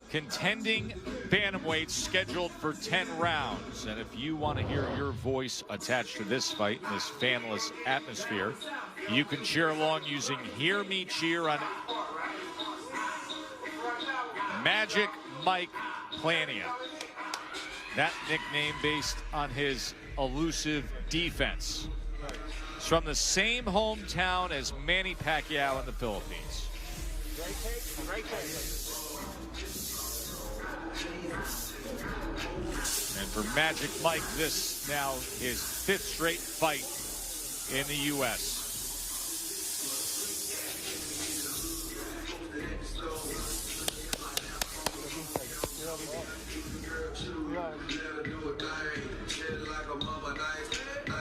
contending bantamweights scheduled for 10 rounds. And if you want to hear your voice attached to this fight in this fanless atmosphere, you can cheer along using Hear Me Cheer on Magic Mike Plania. That nickname based on his elusive defense. He's from the same hometown as Manny Pacquiao in the Philippines. And for Magic Mike, this now his 5th straight fight in the U.S.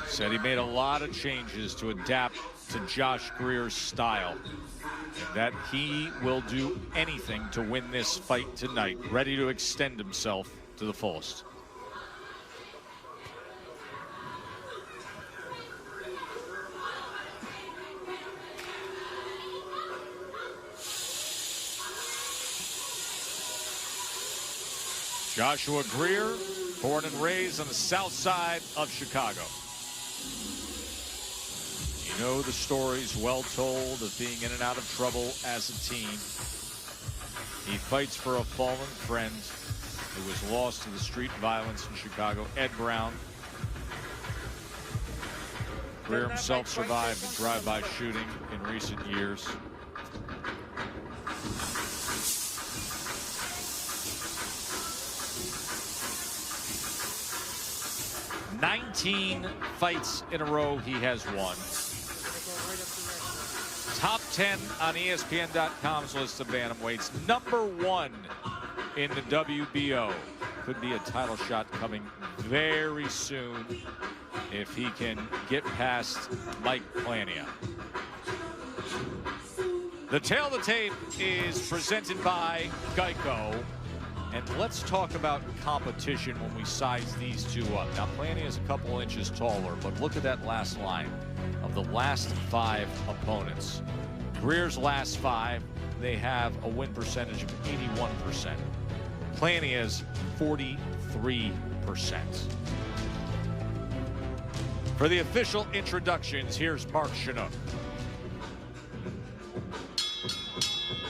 Said he made a lot of changes to adapt to Josh Greer's style. That he will do anything to win this fight tonight, ready to extend himself to the fullest. Joshua Greer, born and raised on the south side of Chicago. You know the stories well told of being in and out of trouble as a teen. He fights for a fallen friend who was lost to the street violence in Chicago, Ed Brown. Greer himself survived a drive-by shooting in recent years. "19 fights in a row he has won. Top 10 on ESPN.com's list of bantamweights. #1 in the WBO. Could be a title shot coming very soon if he can get past Mike Plania. The Tail of the Tape is presented by Geico. And let's talk about competition when we size these two up. Now, Plania is a couple inches taller, but look at that last line of the last 5 opponents. Greer's last 5, they have a win percentage of 81%. Plania's 43%. For the official introductions, here's Mark Chinook.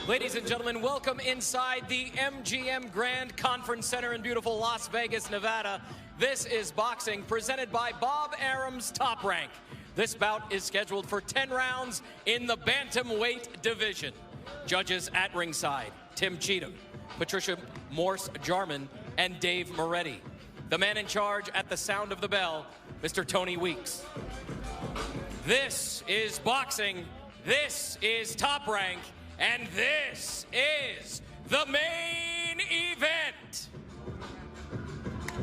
Ladies and gentlemen, welcome inside the MGM Grand Conference Center in beautiful Las Vegas, Nevada. This is boxing presented by Bob Arum's Top Rank. This bout is scheduled for 10 rounds in the bantamweight division. Judges at ringside, Tim Cheatham, Patricia Morse-Jarman, and Dave Moretti. The man in charge at the sound of the bell, Mr. Tony Weeks. This is boxing. This is Top Rank. And this is the main event.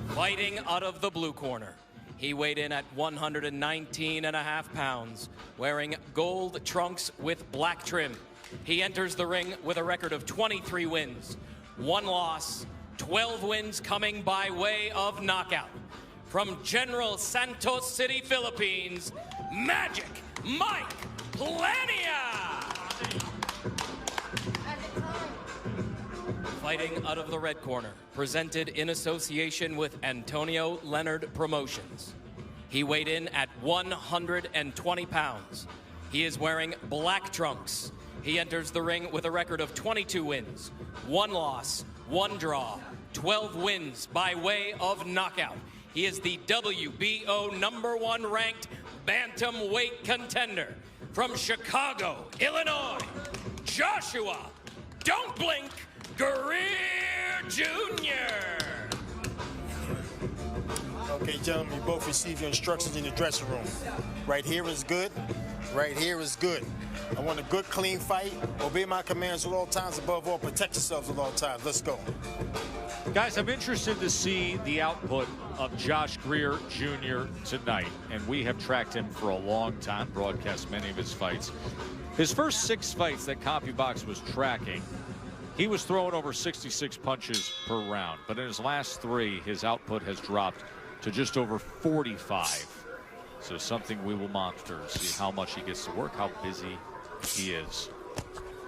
Fighting out of the blue corner. He weighed in at 119.5 pounds, wearing gold trunks with black trim. He enters the ring with a record of 23 wins, 1 loss, 12 wins coming by way of knockout. From General Santos City, Philippines, Magic Mike Plania. Fighting out of the red corner, presented in association with Antonio Leonard Promotions. He weighed in at 120 pounds. He is wearing black trunks. He enters the ring with a record of 22 wins, 1 loss, 1 draw, 12 wins by way of knockout. He is the WBO #1 ranked bantamweight contender from Chicago, Illinois, Joshua "Don't Blink" Greer Jr. Okay, gentlemen, you both receive your instructions in the dressing room. Right here is good. Right here is good. I want a good, clean fight. Obey my commands at all times. Above all, protect yourselves at all times. Let's go. Guys, I'm interested to see the output of Josh Greer Jr. tonight. And we have tracked him for a long time, broadcast many of his fights. His first 6 fights that CompuBox was tracking, he was throwing over 66 punches per round. But in his last 3, his output has dropped to just over 45. So something we will monitor to see how much he gets to work, how busy he is.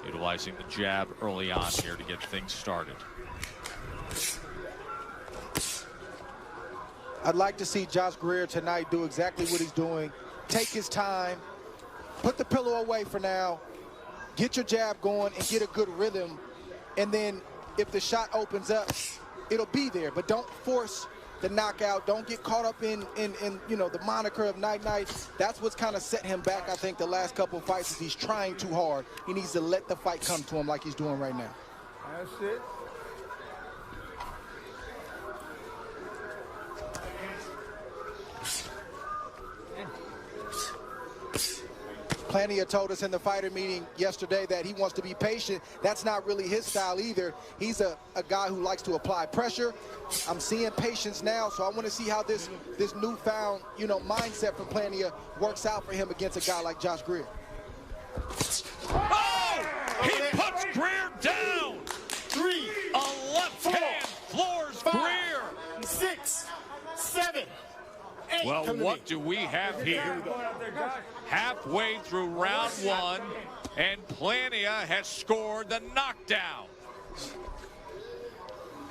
Utilizing the jab early on here to get things started. I'd like to see Josh Greer tonight do exactly what he's doing. Take his time, put the pillow away for now, get your jab going and get a good rhythm. And then if the shot opens up, it'll be there. But don't force the knockout. Don't get caught up in you know, the moniker of night-night. That's what's kind of set him back, I think, the last couple of fights is he's trying too hard. He needs to let the fight come to him like he's doing right now. That's it. Plania told us in the fighter meeting yesterday that he wants to be patient. That's not really his style either. He's a guy who likes to apply pressure. I'm seeing patience now, so I want to see how this newfound, you know, mindset from Plania works out for him against a guy like Josh Greer. Oh! He puts Greer down! 3, A left hand floors 5, Greer! 6, 7, 8. Well, what do we have here? Halfway through round 1, and Plania has scored the knockdown.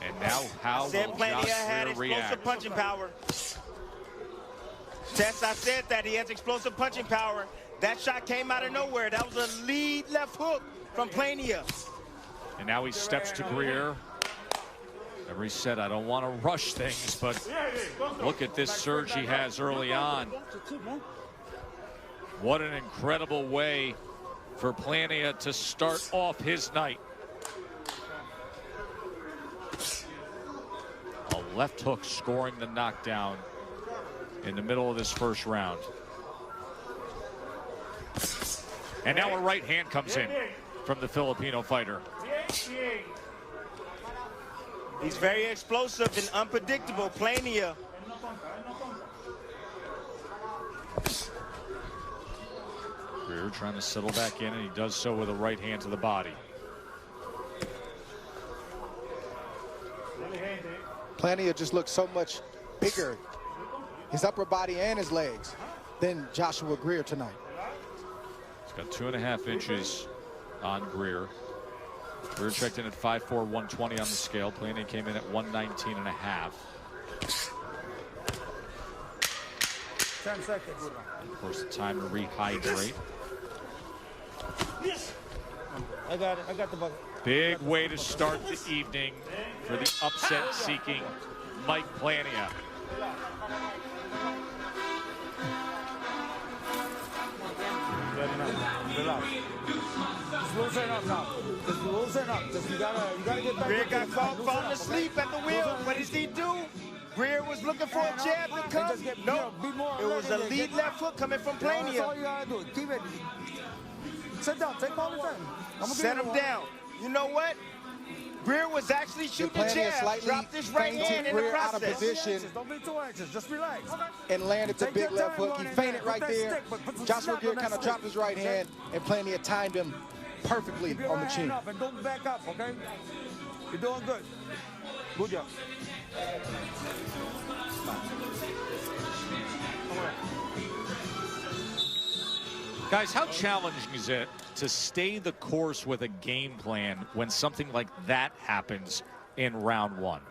And now how will Said Plania Josh had Greer explosive react? punching power. Tess, I said that he has explosive punching power. That shot came out of nowhere. That was a lead left hook from Plania. And now he steps to Greer. Remember, he said, I don't want to rush things, but look at this surge he has early on. What an incredible way for Plania to start off his night. A left hook scoring the knockdown in the middle of this first round. And now a right hand comes in from the Filipino fighter. He's very explosive and unpredictable. Plania. Greer trying to settle back in, and he does so with a right hand to the body. Plania just looks so much bigger, his upper body and his legs, than Joshua Greer tonight. He's got 2.5 inches on Greer. Greer checked in at 5'4", 120 on the scale. Plania came in at 119.5. 10 seconds. And of course, the time to rehydrate. I got it. I got the bucket. Big way to start the evening for the upset-seeking Mike Plania. Relax. Just loosen up now. Just loosen up. Just you gotta get back. Greer to got the caught fight. falling Loosen up, asleep at the wheel. What does he do? Greer was looking for a jab to come. No, it was a lead left hook coming from That's all Plania. you gotta do. Keep it. Sit down. Take all the time. Set him down. You know what? Greer was actually shooting a Plania jab. slightly Dropped his right feinted hand in the Greer out of process. position Don't be too anxious. Just relax. and landed the Take big your left time hook. He going in feinted there. right Put that there. stick, but put some Joshua snap Greer on that kind of stick. dropped his right hand, and Plania timed him perfectly Keep your on the right chin. hand up and don't back up, okay? You're doing good. Good job. Guys, how challenging is it to stay the course with a game plan when something like that happens in round 1?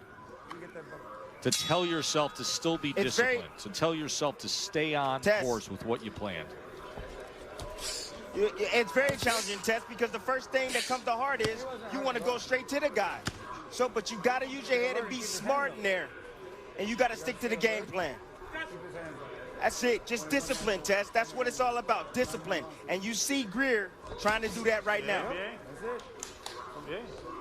To tell yourself to still be disciplined, to tell yourself to stay on course with what you planned. It's very challenging, Tess, because the first thing that comes to heart is you want to go straight to the guy. So, but you got to use your head and be smart in there. And you got to stick to the game plan. That's it. Just discipline, Tess. That's what it's all about, discipline. And you see Greer trying to do that right now.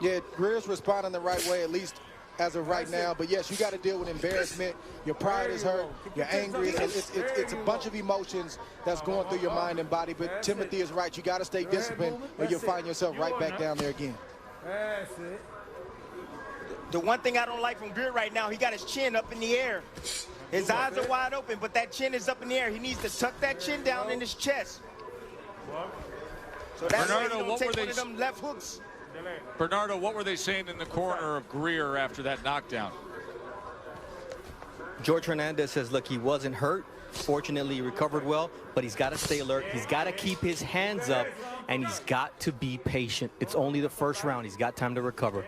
Yeah, Greer's responding the right way, at least as of right now. But yes, you got to deal with embarrassment. Your pride is hurt. You're angry. It's a bunch of emotions that's going through your mind and body. But Timothy is right. You got to stay disciplined, or you'll find yourself right back down there again. That's it. The one thing I don't like from Greer right now, he got his chin up in the air. His eyes are wide open, but that chin is up in the air. He needs to tuck that chin down in his chest. So that's why he don't take one of them left hooks. Bernardo, what were they saying in the corner of Greer after that knockdown? George Hernandez says, look, he wasn't hurt. Fortunately, he recovered well, but he's got to stay alert. He's got to keep his hands up, and he's got to be patient. It's only the first round. He's got time to recover.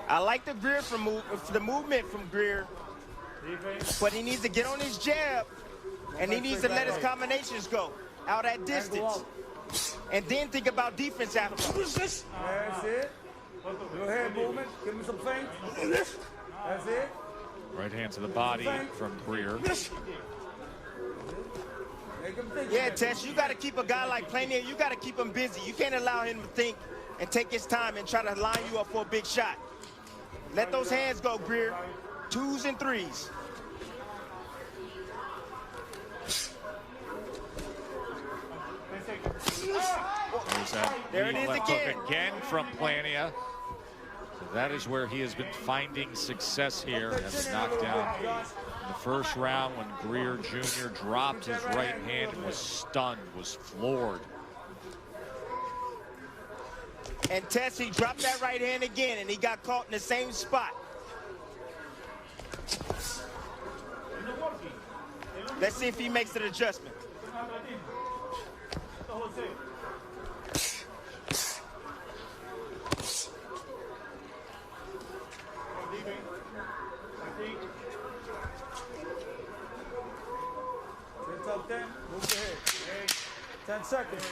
I like the Greer the movement from Greer, but he needs to get on his jab, and he needs to let his combinations go out at distance, and then think about defense after. That's it. Your head movement. Give him some feint. That's it. Right hand to the body from Greer. Yeah, Tess, you got to keep a guy like Plania, you got to keep him busy. You can't allow him to think and take his time and try to line you up for a big shot. Let those hands go, Greer. 2s and 3s. There's that There it is left again. hook again from Plania. So that is where he has been finding success here. Has been knocked down in the first round when Greer Jr. dropped his right hand and was stunned, was floored. And Tess, he dropped that right hand again, and he got caught in the same spot. Let's see if he makes an adjustment. Move your head. 10 seconds.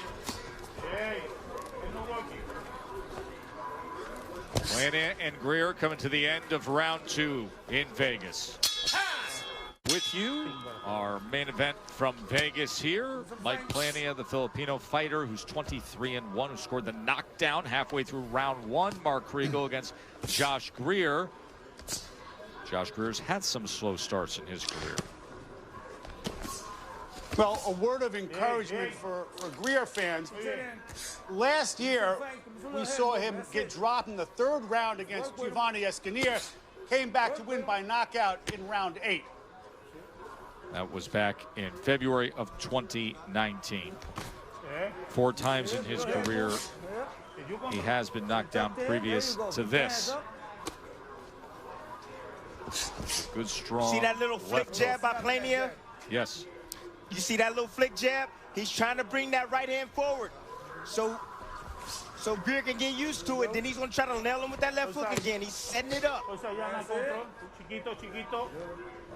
Plania and Greer coming to the end of round 2 in Vegas. With you, our main event from Vegas here, Mike Plania, the Filipino fighter who's 23-1, who scored the knockdown halfway through round 1. Mark Kriegel against Josh Greer. Josh Greer's had some slow starts in his career. Well, a word of encouragement for Greer fans. Last year, we saw him get dropped in the 3rd round against Giovanni Escanier, came back to win by knockout in round 8. That was back in February of 2019. 4 times in his career, he has been knocked down previous to this. Good, strong. See that little flick jab by Plania? Yes. You see that little flick jab? He's trying to bring that right hand forward. So Greer can get used to it. Then he's going to try to nail him with that left hook again. He's setting it up.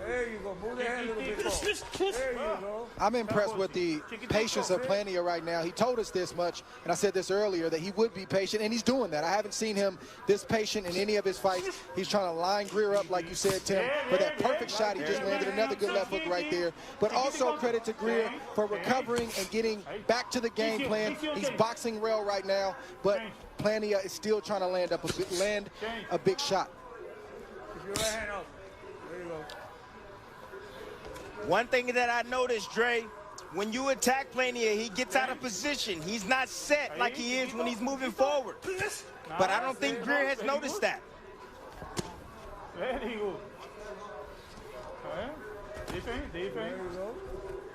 There you go. Move the hand a little bit more. There you go. I'm impressed with the patience of Plania right now. He told us this much, and I said this earlier, that he would be patient, and he's doing that. I haven't seen him this patient in any of his fights. He's trying to line Greer up, like you said, Tim, for that perfect shot. He just landed another good left hook right there. But also credit to Greer for recovering and getting back to the game plan. He's boxing well right now, but Plania is still trying to land a big shot. Keep your right hand up. There you go. One thing that I noticed, Dre, when you attack Plania, he gets out of position. He's not set like he is when he's moving forward. But I don't think Greer has noticed that. Very good. Defense.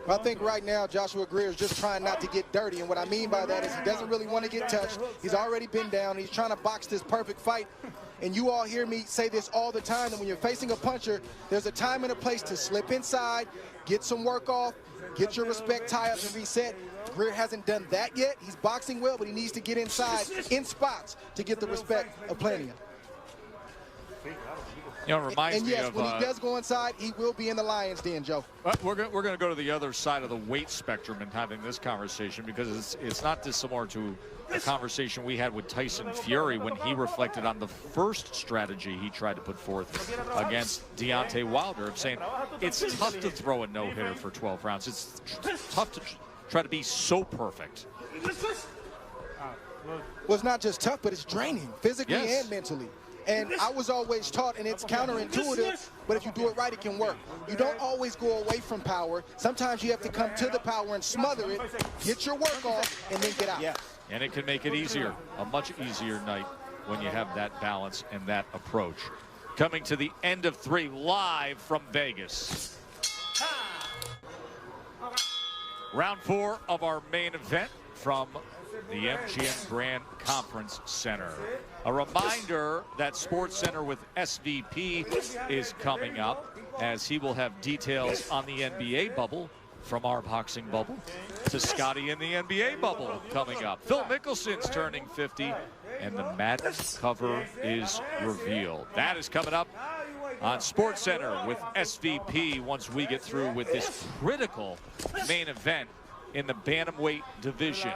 I think right now Joshua Greer is just trying not to get dirty, and what I mean by that is he doesn't really want to get touched. He's already been down. He's trying to box this perfect fight. And you all hear me say this all the time, that when you're facing a puncher, there's a time and a place to slip inside, get some work off, get your respect, tie up, and reset. Greer hasn't done that yet. He's boxing well, but he needs to get inside in spots to get the respect of Plania. You know, it reminds and me yes, of, when he does go inside, he will be in the lion's den, Joe. We're going to go to the other side of the weight spectrum in having this conversation, because it's not dissimilar to a conversation we had with Tyson Fury when he reflected on the first strategy he tried to put forth against Deontay Wilder, of saying it's tough to throw a no-hitter for 12 rounds. It's tough to try to be so perfect. Well, it's not just tough, but it's draining physically Yes. and mentally. And I was always taught, and it's counterintuitive, but if you do it right, it can work. You don't always go away from power. Sometimes you have to come to the power and smother it, get your work off, and then get out. Yeah. And it can make it easier, a much easier night when you have that balance and that approach. Coming to the end of 3 live from Vegas. Round 4 of our main event from the MGM Grand Conference Center. A reminder that SportsCenter with SVP is coming up, as he will have details on the NBA bubble, from our boxing bubble to Scotty in the NBA bubble coming up. Phil Mickelson's turning 50 and the mat cover is revealed. That is coming up on SportsCenter with SVP once we get through with this critical main event in the bantamweight division.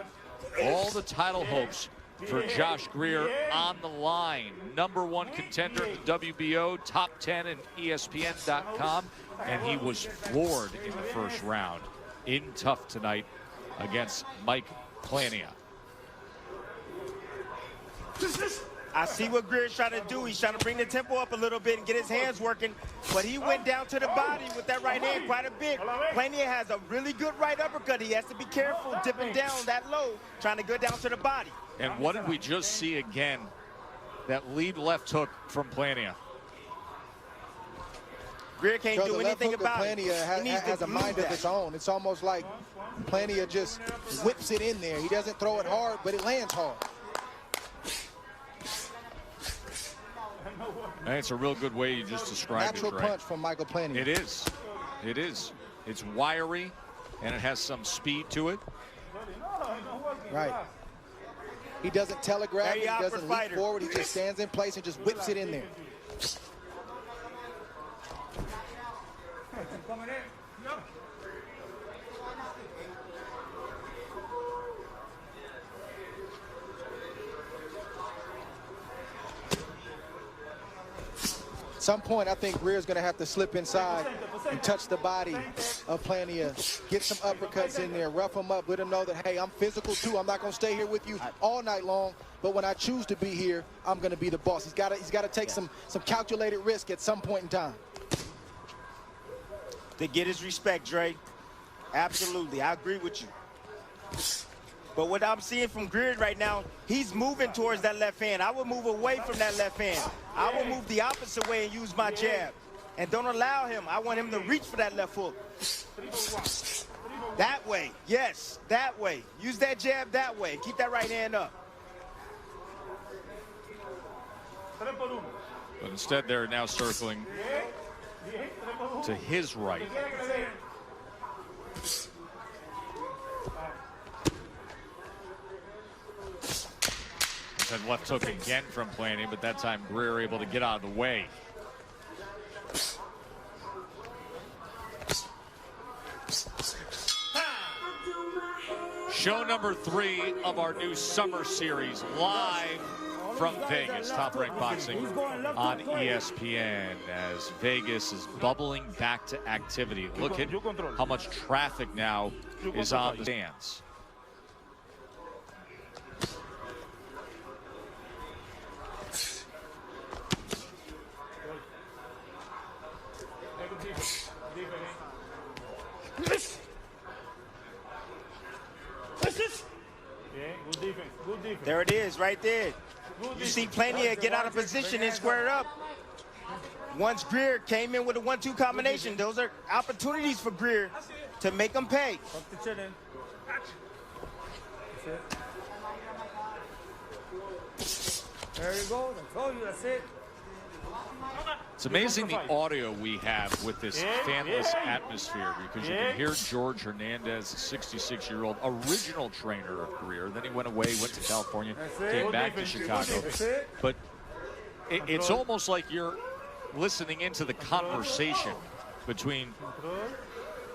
All the title hopes for Josh Greer on the line. #1 contender in the WBO, top 10 in ESPN.com, and he was floored in the first round in tough tonight against Mike Plania. I see what Greer's trying to do. He's trying to bring the tempo up a little bit and get his hands working, but he went down to the body with that right hand quite a bit. Plania has a really good right uppercut. He has to be careful dipping down that low, trying to go down to the body. And what did we just see again? That lead left hook from Plania. Greer can't do anything about it. Plania has a mind of its own. It's almost like Plania just whips it in there. He doesn't throw it hard, but it lands hard. And it's a real good way you just described it, Natural punch from Michael Plania. It is. It is. It's wiry, and it has some speed to it. Right. He doesn't telegraph it. He doesn't leap forward. He just stands in place and just whips it in there. At some point, I think Greer's going to have to slip inside and touch the body of Plania, get some uppercuts in there, rough him up, let him know that, hey, I'm physical too. I'm not going to stay here with you all night long, but when I choose to be here, I'm going to be the boss. He's got to take some calculated risk at some point in time. To get his respect, Dre. Absolutely, I agree with you. But what I'm seeing from Greer right now, he's moving towards that left hand. I would move away from that left hand. I will move the opposite way and use my jab. And don't allow him. I want him to reach for that left hook. That way. Yes, that way. Use that jab that way. Keep that right hand up. But instead, they're now circling to his right. And left hook again from Plania, but that time Greer able to get out of the way. Show number 3 of our new summer series, live from Vegas. Top Rank Boxing on ESPN, as Vegas is bubbling back to activity. Look at how much traffic now is on the stands. There it is, right there. You see Plania get out of position and square it up. Once Greer came in with a 1-2 combination, those are opportunities for Greer to make him pay. There you go. I told you, that's it. It's amazing the audio we have with this fanless atmosphere, because you can hear George Hernandez, a 66-year-old original trainer of Greer. Then he went away, went to California, came back to Chicago. But it's almost like you're listening into the conversation between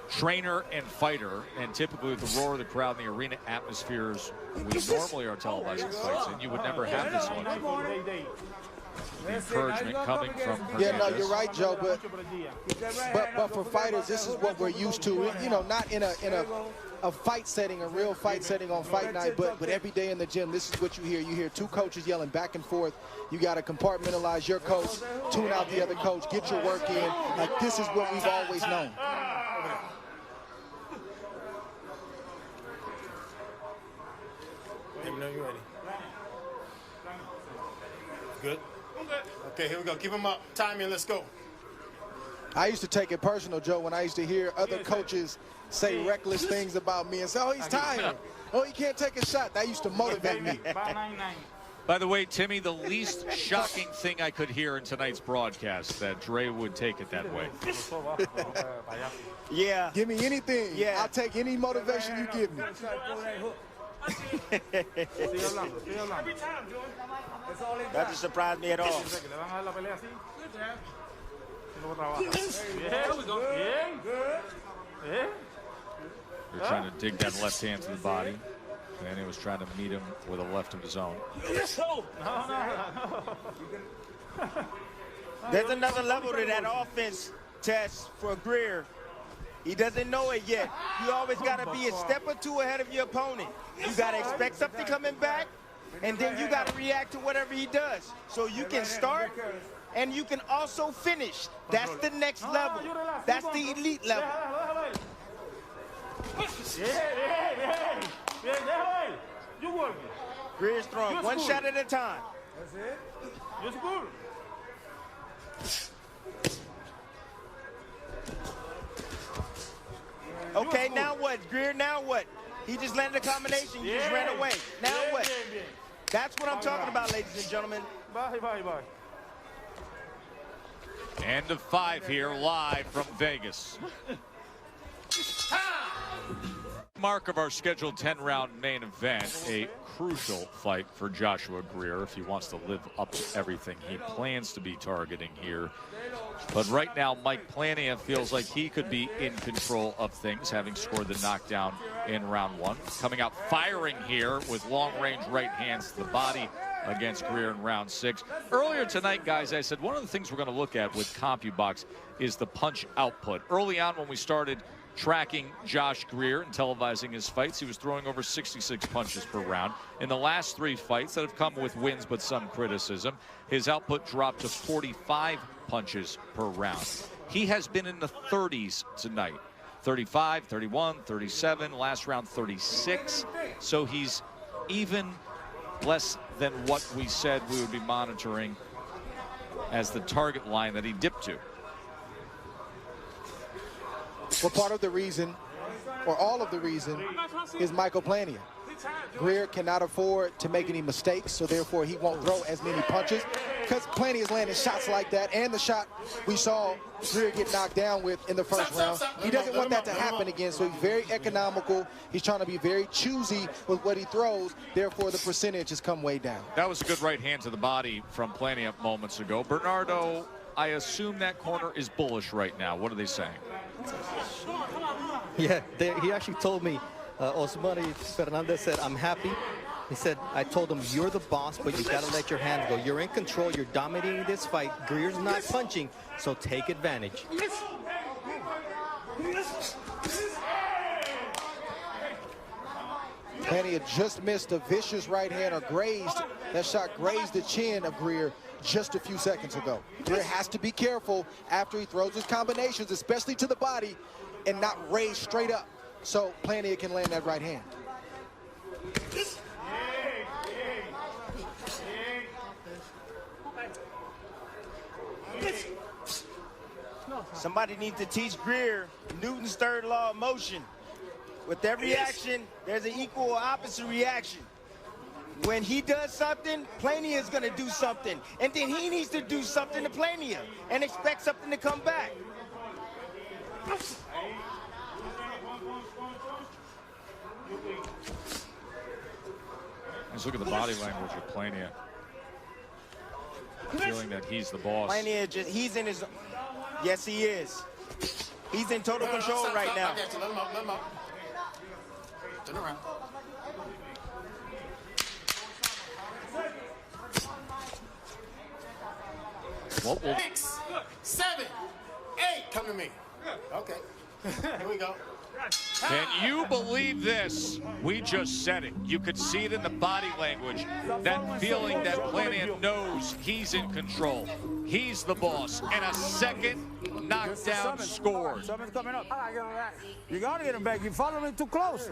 trainer and fighter, and typically with the roar of the crowd and the arena atmospheres we normally are televising fights, and you would never have this one. The encouragement coming from Hernandez. Yeah, no, you're right, Joe, but for fighters, this is what we're used to. You know, not in a fight setting, a real fight setting on fight night, but every day in the gym, this is what you hear. You hear two coaches yelling back and forth. You got to compartmentalize your coach, tune out the other coach, get your work in. Like, this is what we've always known. Let me know you're ready. Good. Okay, here we go. Keep him up. Timing, let's go. I used to take it personal, Joe, when I used to hear other coaches say reckless things about me and say, oh, he's tired. Oh, he can't take a shot. That used to motivate me. By the way, Timmy, the least shocking thing I could hear in tonight's broadcast, that Dre would take it that way. Yeah. Give me anything. Yeah. I'll take any motivation you give me. That doesn't surprise me at all. They're trying to dig that left hand to the body. Plania was trying to meet him with a left of his own. There's another level to that offense test for Greer. He doesn't know it yet. You always got to be a step or two ahead of your opponent. You got to expect something coming back, and then you got to react to whatever he does. So you can start, and you can also finish. That's the next level. That's the elite level. Greer's throwing one shot at a time. That's it. Just good. Okay, now what? Greer, now what? He just landed a combination. You just ran away. Now what? That's what I'm talking about, ladies and gentlemen. Bye. End of 5 here, live from Vegas. Mark of our scheduled 10-round main event, a crucial fight for Joshua Greer if he wants to live up to everything he plans to be targeting here. But right now, Mike Plania feels like he could be in control of things, having scored the knockdown in round 1. Coming out firing here with long-range right hands to the body against Greer in round 6. Earlier tonight, guys, I said one of the things we're going to look at with CompuBox is the punch output. Early on when we started tracking Josh Greer and televising his fights, he was throwing over 66 punches per round. In the last 3 fights that have come with wins but some criticism, his output dropped to 45 punches per round. He has been in the 30s tonight. 35, 31, 37, last round 36. So he's even less than what we said we would be monitoring as the target line that he dipped to. Well, part of the reason, or all of the reason, is Michael Plania. Greer cannot afford to make any mistakes, so therefore he won't throw as many punches, because Plania is landing shots like that, and the shot we saw Greer get knocked down with in the first round. He doesn't want that to happen again, so he's very economical. He's trying to be very choosy with what he throws, therefore the percentage has come way down. That was a good right hand to the body from Plania moments ago. Bernardo, I assume that corner is bullish right now. What are they saying? Yeah, he actually told me, Osmani Fernandez said, I'm happy. He said, I told him, you're the boss, but you got to let your hands go. You're in control. You're dominating this fight. Greer's not punching, so take advantage. Plania just missed a vicious right hand, or grazed. That shot grazed the chin of Greer just a few seconds ago. Greer has to be careful after he throws his combinations, especially to the body, and not raise straight up, so Plania can land that right hand. Somebody needs to teach Greer Newton's third law of motion. With every action, there's an equal or opposite reaction. When he does something, Plania is going to do something. And then he needs to do something to Plania and expect something to come back. Let's look at the body language of Plania. Feeling that he's the boss. Plania, he's in his... Yes, he is. He's in total control right now. Let him up. Turn around. Well, 6, 7, 8. Come to me. Okay. Here we go. Can you believe this? We just said it. You could see it in the body language. That feeling that Plania knows he's in control. He's the boss. And a second knockdown scored. Something's coming up. You got to get him back. You're following too close.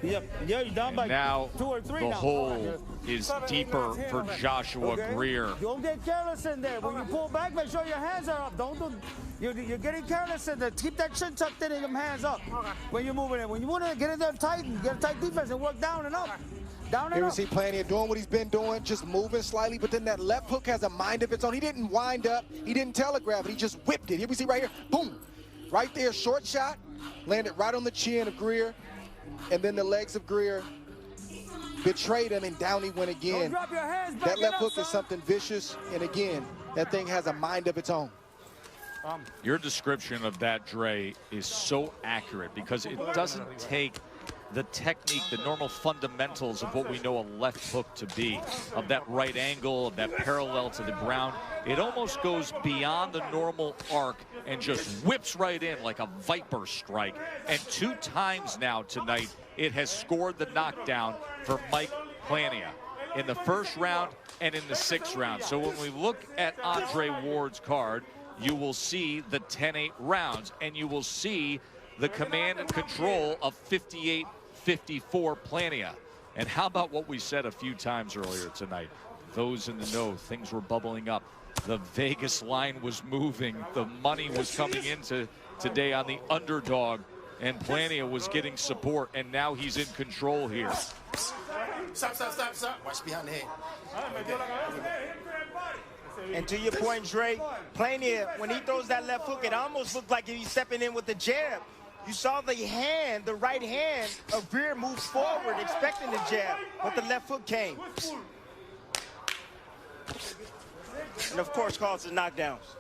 Yeah, you're down by Now 2 or 3 the now. hole is deeper for Joshua Greer. Don't get careless in there. When you pull back, make sure your hands are up. You're getting careless in there. Keep that chin tucked in and your hands up when you're moving in. When you want to get in there tight and get a tight defense and work down and up. Down and Here we up. see Plania doing what he's been doing, just moving slightly, but then that left hook has a mind of its own. He didn't wind up, he didn't telegraph it, he just whipped it. Here we see right here, boom. Right there, short shot, landed right on the chin of Greer, and then the legs of Greer betrayed him, and down he went again. That left hook is something vicious, and again, that thing has a mind of its own. Your description of that, Dre, is so accurate because it doesn't take the technique, the normal fundamentals of what we know a left hook to be, of that right angle, of that parallel to the ground. It almost goes beyond the normal arc and just whips right in like a viper strike. And 2 times now tonight, it has scored the knockdown for Mike Plania in the first round and in the 6th round. So when we look at Andre Ward's card, you will see the 10-8 rounds, and you will see the command and control of 58-54 Plania. And how about what we said a few times earlier tonight? Those in the know, things were bubbling up. The Vegas line was moving. The money was coming into today on the underdog, and Plania was getting support, and now he's in control here. Stop. Watch behind the head. And to your point, Dre, Plania, when he throws that left hook, it almost looked like he's stepping in with the jab. You saw the hand, the right hand of Greer move forward, expecting the jab, but the left hook came. And of course, causes knockdowns.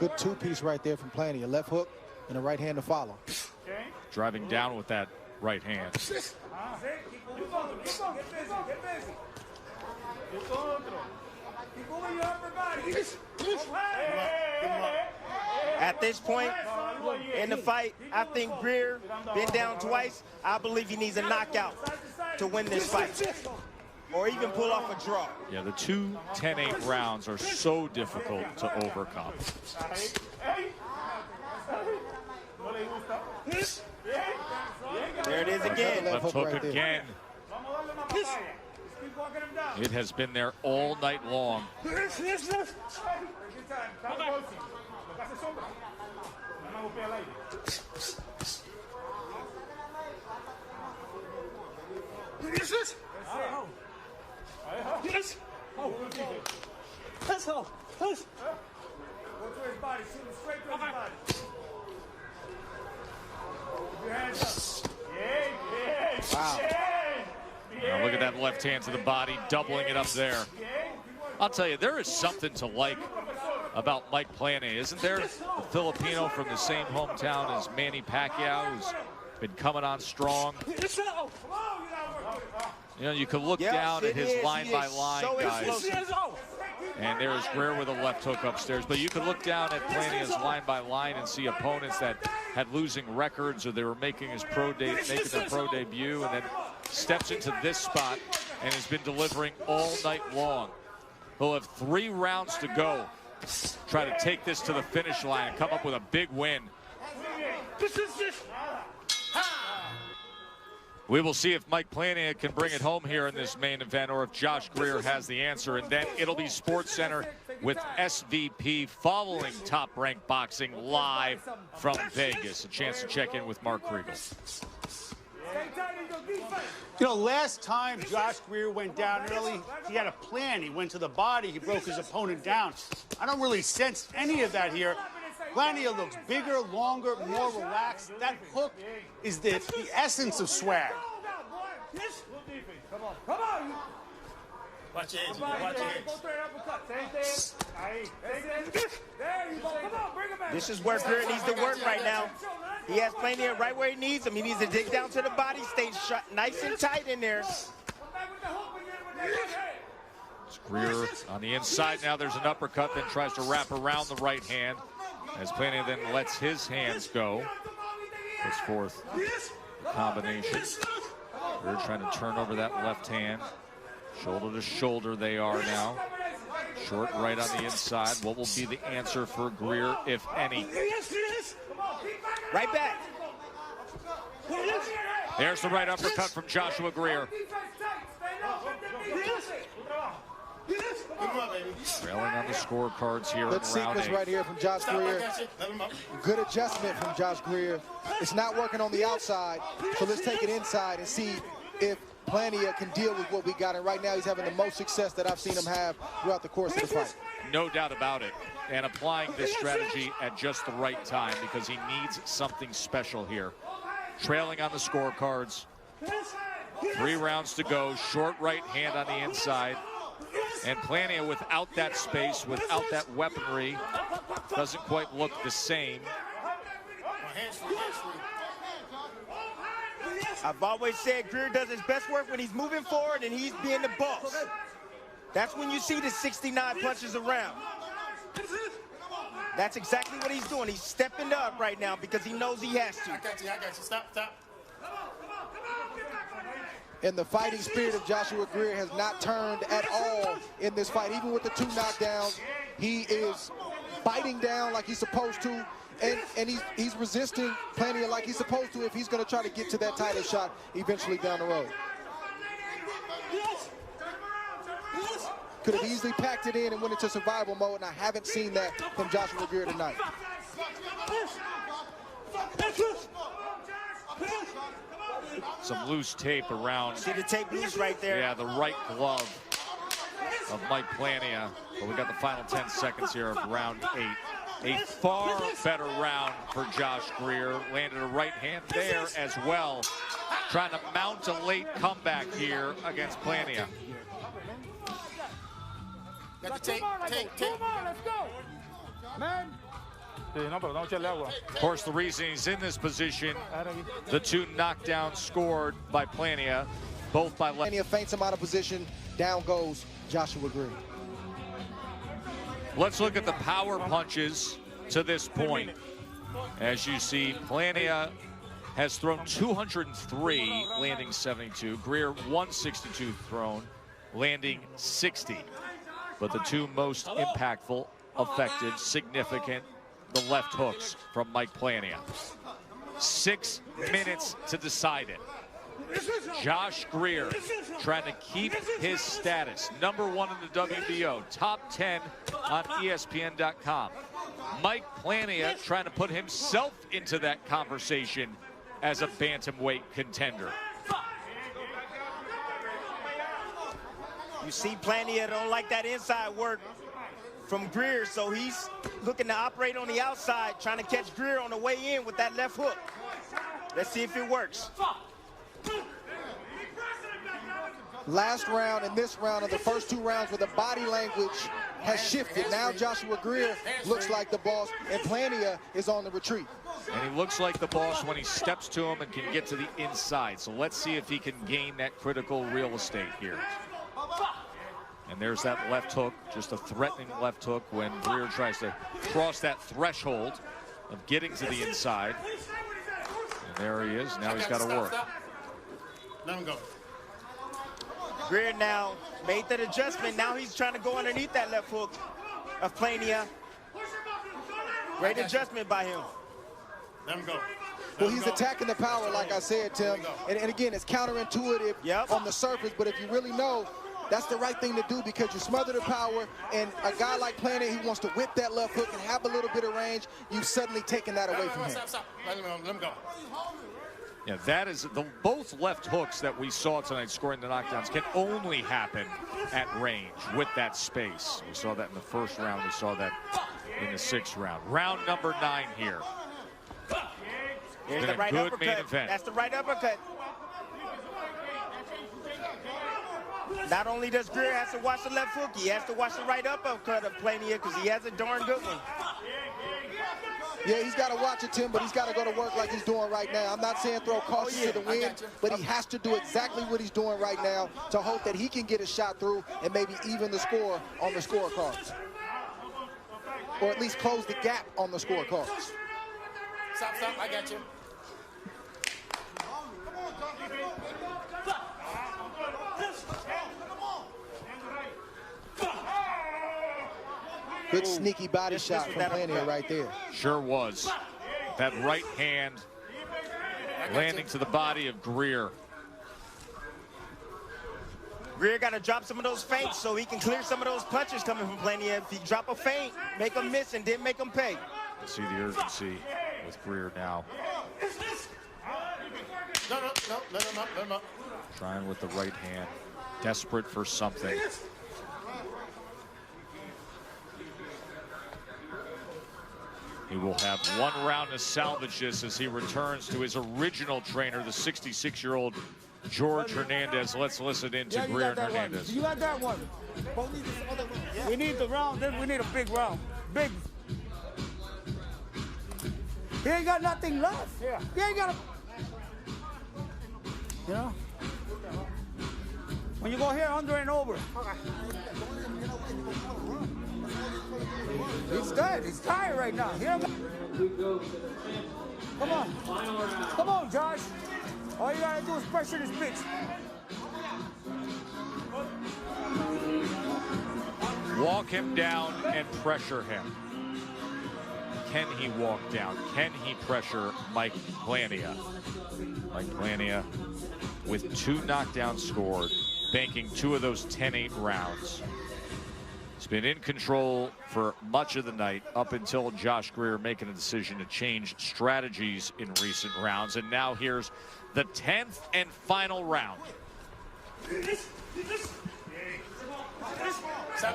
Good 2-piece right there from Plania. Left hook and a right hand to follow. Driving down with that right hand. At this point in the fight, I think Greer been down twice. I believe he needs a knockout to win this fight, or even pull off a draw. Yeah, the 2 10-8 rounds are so difficult to overcome. There it is again. Left hook again. It has been there all night long. Wow. Now look at that left hand to the body, doubling it up there. I'll tell you, there is something to like about Mike Plania, isn't there? A Filipino from the same hometown as Manny Pacquiao, who's been coming on strong. You know, you could look down at his line-by-line guys, and there's Greer with a left hook upstairs. But you could look down at Plania's line-by-line and see opponents that had losing records, or they were making their pro debut, and then steps into this spot and has been delivering all night long. He'll have 3 rounds to go. Try to take this to the finish line and come up with a big win. We will see if Mike Plania can bring it home here in this main event, or if Josh Greer has the answer. And then it'll be SportsCenter with SVP following Top Rank Boxing live from Vegas. A chance to check in with Mark Kriegel. You know, last time Josh Greer went down early, he had a plan. He went to the body. He broke his opponent down. I don't really sense any of that here. Plania looks bigger, longer, more relaxed. That hook is the essence of swag. Come on. Watch your hands. Watch your hands. This is where Greer needs to work right now. He has Plania right where he needs him. He needs to dig down to the body, stay shut, nice and tight in there. It's Greer on the inside now. There's an uppercut, then tries to wrap around the right hand, as Plania then lets his hands go. Puts forth a combination. Greer trying to turn over that left hand. Shoulder to shoulder they are now. Short right on the inside. What will be the answer for Greer, if any? Right back. There's the right uppercut from Joshua Greer. Trailing on the scorecards here in Good sequence right here from Josh Greer. Good adjustment from Josh Greer. It's not working on the outside, so let's take it inside and see if Plania can deal with what we got. And right now he's having the most success that I've seen him have throughout the course of the fight. No doubt about it. And applying this strategy at just the right time, because he needs something special here. trailing on the scorecards. 3 rounds to go. Short right hand on the inside. And Plania, without that space, without that weaponry, doesn't quite look the same. I've always said Greer does his best work when he's moving forward and he's being the boss. That's when you see the 69 punches around. That's exactly what he's doing. He's stepping up right now because he knows he has to. I got you. Stop. And the fighting spirit of Joshua Greer has not turned at all in this fight. Even with the 2 knockdowns, he is biting down like he's supposed to. And he's resisting Plania like he's supposed to if he's going to try to get to that title shot eventually down the road. Could have easily packed it in and went into survival mode, and I haven't seen that from Joshua Greer tonight. Some loose tape around. See the tape loose right there? Yeah, the right glove of Mike Plania. But we got the final 10 seconds here of round 8. A far better round for Josh Greer. Landed a right hand there as well. Trying to mount a late comeback here against Plania. Got the tape. Come on, let's go. Man. Of course, the reason he's in this position, the 2 knockdowns scored by Plania, both by left. Plania feints him out of position. Down goes Joshua Greer. Let's look at the power punches to this point. As you see, Plania has thrown 203, landing 72. Greer 162 thrown, landing 60. But the 2 most impactful, effective, significant, the left hooks from Mike Plania. 6 minutes to decide it. Josh Greer trying to keep his status. #1 in the WBO, top 10 on ESPN.com. Mike Plania trying to put himself into that conversation as a bantamweight contender. You see Plania don't like that inside work from Greer, so he's looking to operate on the outside, trying to catch Greer on the way in with that left hook. Let's see if it works. Last round and this round are the first 2 rounds where the body language has shifted. Now Joshua Greer looks like the boss, and Plania is on the retreat. And he looks like the boss when he steps to him and can get to the inside. So let's see if he can gain that critical real estate here. And there's that left hook, just a threatening left hook when Greer tries to cross that threshold of getting to the inside. And there he is. Now he's got to work. Let him go. Greer now made that adjustment. Now he's trying to go underneath that left hook of Plania. Great adjustment by him. Let him go. Well, he's attacking the power, like I said, Tim. And again, it's counterintuitive on the surface, but if you really know, that's the right thing to do because you smother the power, and a guy like Plania, he wants to whip that left hook and have a little bit of range. You've suddenly taken that away from him. Stop. Let him go. Yeah, that is both left hooks that we saw tonight scoring the knockdowns can only happen at range with that space. We saw that in the first round. We saw that in the 6th round. Round number 9 here. Here's the right good uppercut. main event. That's the right uppercut. Not only does Greer have to watch the left hook, he has to watch the right uppercut of Plania because he has a darn good one. Yeah, he's got to watch it, Tim, but he's got to go to work like he's doing right now. I'm not saying throw caution to the wind, but he has to do exactly what he's doing right now to hope that he can get a shot through and maybe even the score on the scorecards. Or at least close the gap on the scorecards. Stop. I got you. Good sneaky body shot from Plania right there. Sure was. That right hand landing to the body of Greer. Greer got to drop some of those feints so he can clear some of those punches coming from Plania. If he drop a feint, make him miss and then make him pay. See the urgency with Greer now. No, let him up. Trying with the right hand. Desperate for something. He will have 1 round to salvage this as he returns to his original trainer, the 66-year-old George Hernandez. Let's listen in to Greer and Hernandez. One. You got that one. We need the round, then we need a big round. Big. He ain't got nothing left. Yeah. He ain't got a... You know? When you go here, under and over. He's dead. He's tired right now. Here. Come on. Come on, Josh. All you gotta do is pressure this bitch. Walk him down and pressure him. Can he walk down? Can he pressure Mike Plania? Mike Plania with 2 knockdowns scored, banking 2 of those 10-8 rounds. He's been in control for much of the night up until Josh Greer making a decision to change strategies in recent rounds. And now here's the 10th and final round. And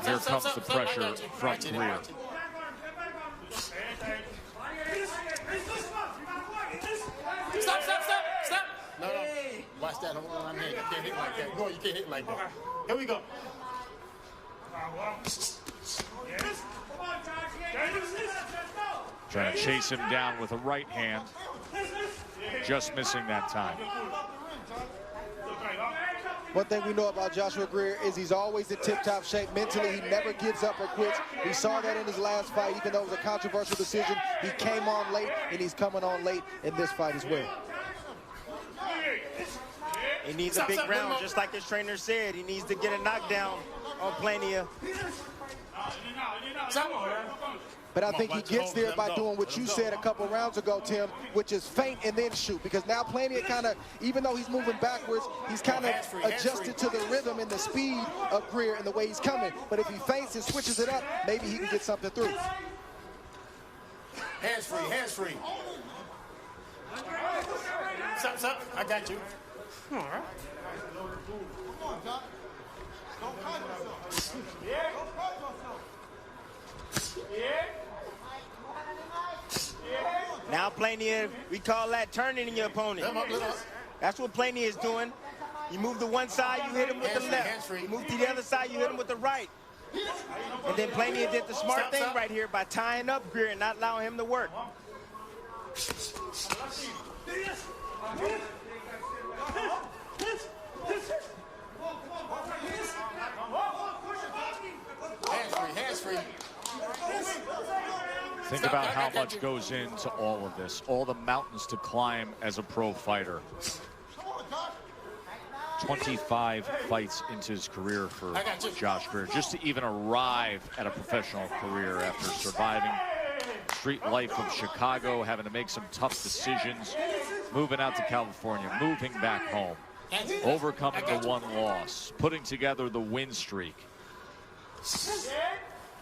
here comes the pressure from Greer. Stop. No. Watch that. Hold on. You can't hit like that. No, you can't hit like that. Here we go. Trying to chase him down with a right hand. Just missing that time. One thing we know about Joshua Greer is he's always in tip-top shape. Mentally, he never gives up or quits. We saw that in his last fight. Even though it was a controversial decision, he came on late, and he's coming on late in this fight as well. He needs a big round, just like his trainer said. He needs to get a knockdown on Plania. But I think he gets there by doing what you said a couple rounds ago, Tim, which is feint and then shoot. Because now Plania kind of, even though he's moving backwards, he's kind of adjusted to the rhythm and the speed of Greer and the way he's coming. But if he feints and switches it up, maybe he can get something through. Hands free. Stop. I got you. All right. Come on, Doc. Don't cut yourself. Now Plania, we call that turning your opponent. That's what Plania is doing. You move to one side, you hit him with the left. You move to the other side, you hit him with the right. And then Plania did the smart thing right here by tying up Greer and not allowing him to work. Hands free. Think about how much goes into all of this, all the mountains to climb as a pro fighter. 25 fights into his career for Josh Greer, just to even arrive at a professional career after surviving street life of Chicago, having to make some tough decisions, moving out to California, moving back home, overcoming the 1 loss, putting together the win streak,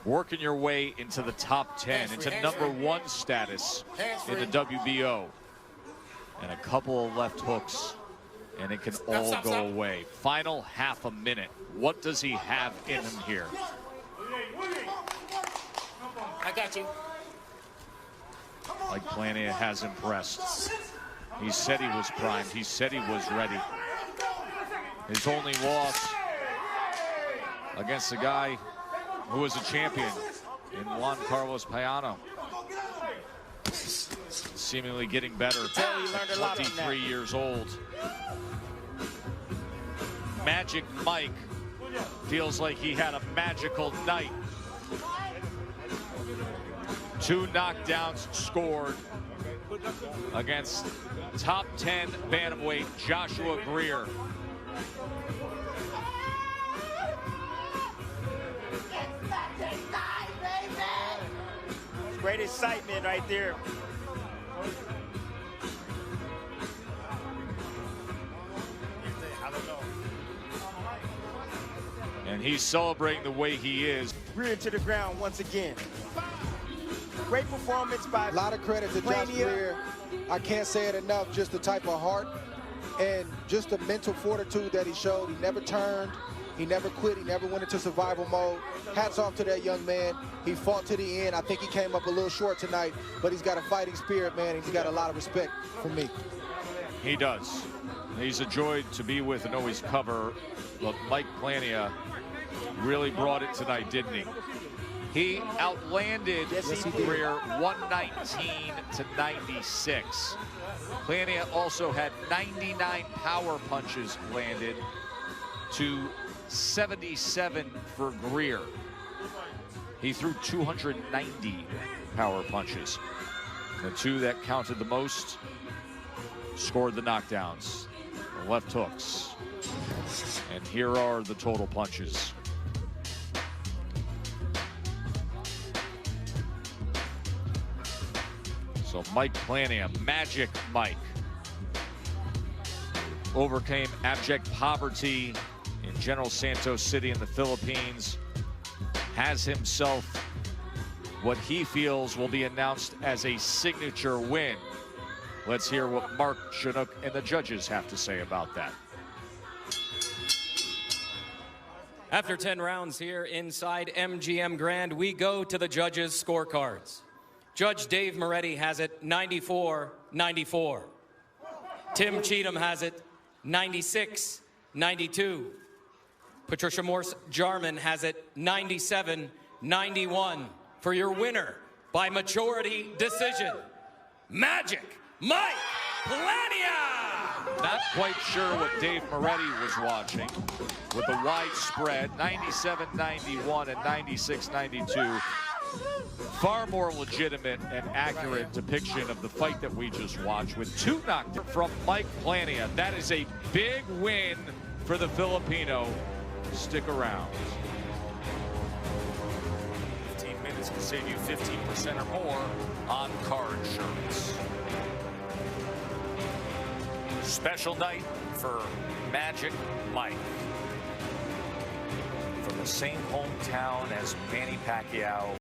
working your way into the top 10, into #1 status in the WBO, and a couple of left hooks, and it can all go away. Final half a minute. What does he have in him here? I got you. Mike Plania has impressed. He said he was primed. He said he was ready. His only loss against a guy who was a champion in Juan Carlos Payano. Seemingly getting better at 23 years old. Magic Mike feels like he had a magical night. 2 knockdowns scored against top 10 bantamweight Joshua Greer. Great excitement right there. And he's celebrating the way he is. Greer to the ground once again. Great performance by a lot of credit to Josh Greer. I can't say it enough, just the type of heart and just the mental fortitude that he showed. He never turned. He never quit. He never went into survival mode. Hats off to that young man. He fought to the end. I think he came up a little short tonight, but he's got a fighting spirit, man, and he's got a lot of respect from me. He does. He's a joy to be with and always cover. Look, Mike Plania really brought it tonight, didn't he? He outlanded Greer 119 to 96. Plania also had 99 power punches landed to 77 for Greer. He threw 290 power punches. The two that counted the most scored the knockdowns, the left hooks. And here are the total punches. So Mike Plania, Magic Mike, overcame abject poverty in General Santos City in the Philippines, has himself what he feels will be announced as a signature win. Let's hear what Mark Chinook and the judges have to say about that. After 10 rounds here inside MGM Grand, we go to the judges' scorecards. Judge Dave Moretti has it 94-94. Tim Cheatham has it 96-92. Patricia Morse Jarman has it 97-91 for your winner by majority decision, Magic Mike Plania! Not quite sure what Dave Moretti was watching with the wide spread, 97-91 and 96-92. Far more legitimate and accurate depiction of the fight that we just watched with two knockdowns from Mike Plania. That is a big win for the Filipino. Stick around. 15 minutes can save you 15% or more on car insurance. Special night for Magic Mike. From the same hometown as Manny Pacquiao.